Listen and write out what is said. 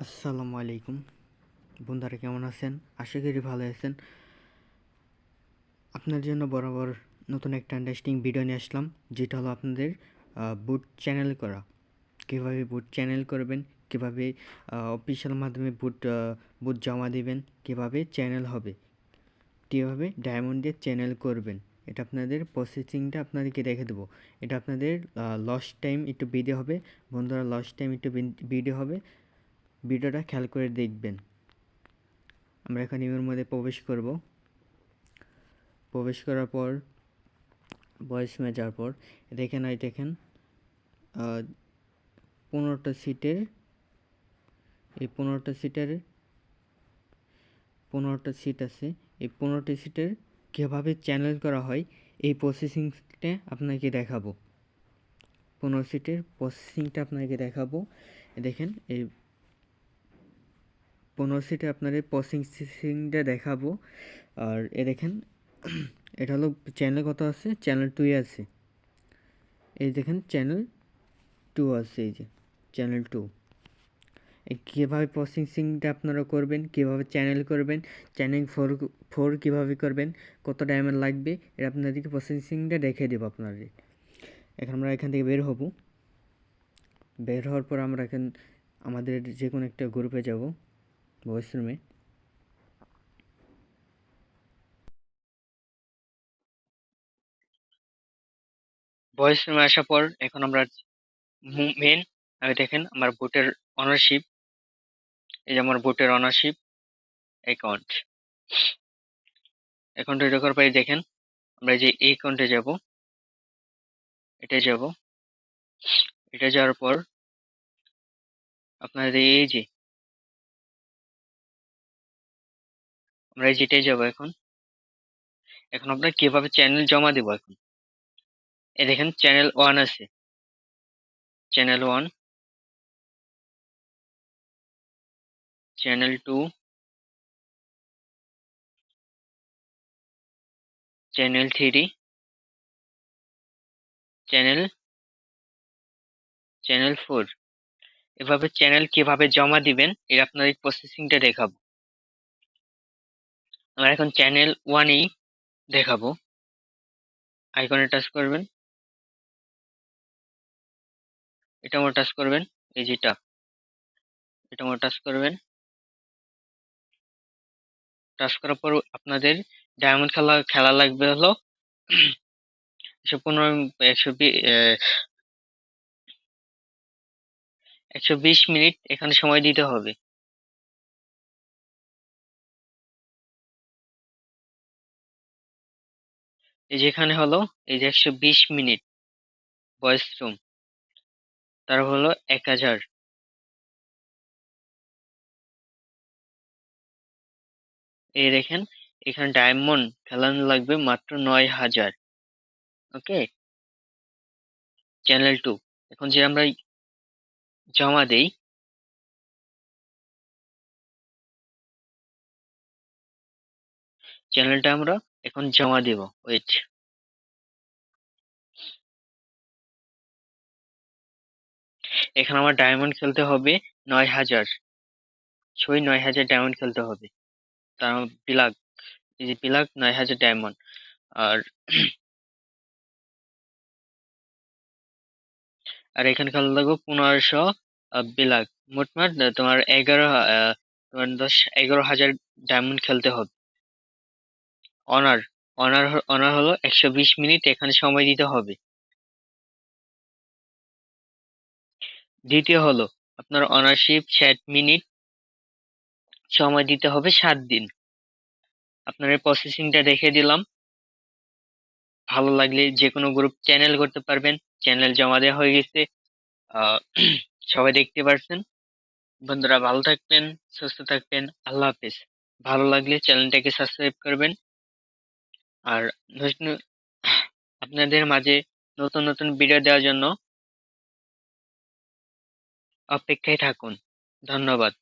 আসসালামু আলাইকুম বন্ধুরা, কেমন আছেন? আশা করি ভালো আছেন। আপনার জন্য বরাবর নতুন একটা ইন্টারেস্টিং ভিডিও নিয়ে আসলাম, যেটা হলো আপনাদের বুট চ্যানেল করা। কীভাবে বুট চ্যানেল করবেন, কীভাবে অফিসিয়াল মাধ্যমে বুট জমা দিবেন, কীভাবে চ্যানেল হবে, কীভাবে ডায়মন্ড দিয়ে চ্যানেল করবেন। এটা আপনাদের প্রসেসিংটা আপনাদেরকে দেখে দেবো। এটা আপনাদের লস্ট টাইম একটু ভিডিও হবে বন্ধুরা, লস্ট টাইম একটু ভিডিও হবে। ভিডিওটা খেয়াল করে দেখবেন। আমরা এখন ইমের মধ্যে প্রবেশ করার পর ভয়েস মে যাওয়ার পর দেখেন 15টা সিটের এই 15টা সিট আছে। এই 15টি সিটের কীভাবে চ্যানেল করা হয় এই প্রসেসিংটা আপনাকে দেখাবো। 15 সিটের প্রসেসিংটা আপনাকে দেখাবো। দেখেন এই 15 সিটে আপনাদের প্রসেসিংটা দেখাবো। আর দেখেন এটা হলো চ্যানেল কত আছে, চ্যানেল 2 আছে। এই দেখেন চ্যানেল 2 আছে, এই যে চ্যানেল 2। কীভাবে প্রসেসিংটা আপনারা করবেন, কীভাবে চ্যানেল করবেন, চ্যানেল ফোর কীভাবে করবেন, কত ডায়মন্ড লাগবে, এটা আপনাদেরকে প্রসেসিংটা দেখিয়ে দেবো আপনাদের। এখন আমরা এখান থেকে বের হব। বের হওয়ার পর আমরা আমাদের যে কোনো একটা গ্রুপে যাব, ভয়েস রুমে। ভয়েস রুমে আসার পর এখন আমরা মেন দেখেন আমার বুটের অনারশিপ, এই যে আমার বুটের অনারশিপ অ্যাকাউন্ট তৈরি করার পরে দেখেন আমরা যে এই অ্যাকাউন্টে যাব, এটা যাওয়ার পর আপনাদের এই যে আমরা যেটাই যাব এখন আমরা কিভাবে চ্যানেল জমা দেব। এখন এই দেখেন চ্যানেল 1 আছে, চ্যানেল 1, চ্যানেল 2, চ্যানেল 3, চ্যানেল 4। এভাবে চ্যানেল কিভাবে জমা দিবেন এর আপনাদের প্রসেসিংটা দেখাবো। আমরা এখন চ্যানেল 1এই দেখাবো। আইকনে টাচ করবেন, এটা আমার টাচ করবেন, এই যেটা এটা আমার টাচ করবেন। টাচ করার পর আপনাদের ডায়মন্ড খেলা লাগবে হলো 120 মিনিট এখানে সময় দিতে হবে। এই যেখানে হলো এই যে 120 মিনিট ভয়েস রুম, তার হলো 1000। এই দেখেন এখানে ডায়মন্ড খেলানো লাগবে মাত্র 9000। ওকে, চ্যানেল 2 এখন যে আমরা জমা দেই, চ্যানেলটা আমরা এখন জমা দেব। ওয়েট, এখানে আমার ডায়মন্ড খেলতে হবে 9000, 9000 ডায়মন্ড খেলতে হবে। তার বিলাক, এই যে বিলাক 9000 ডায়মন্ড। আর এখানে খেলা লাগবে 1500 বিলাক। মোটমাট তোমার 11,000 ডায়মন্ড খেলতে হবে। অনার অনার হলো 120 মিনিট এখানে সময় দিতে হবে। দ্বিতীয় হলো আপনার অনারশিপ 60 মিনিট সময় দিতে হবে 7 দিন। আপনার প্রসেসিংটা দেখে দিলাম। ভালো লাগলে যে কোনো গ্রুপ চ্যানেল করতে পারবেন। চ্যানেল জমা দেওয়া হয়ে গেছে, সবাই দেখতে পারছেন। বন্ধুরা ভালো থাকবেন, সুস্থ থাকবেন, আল্লাহ হাফেজ। ভালো লাগলে চ্যানেলটাকে সাবস্ক্রাইব করবেন। আর আপনাদের মাঝে নতুন নতুন ভিডিও দেওয়ার জন্য অপেক্ষায় থাকুন। ধন্যবাদ।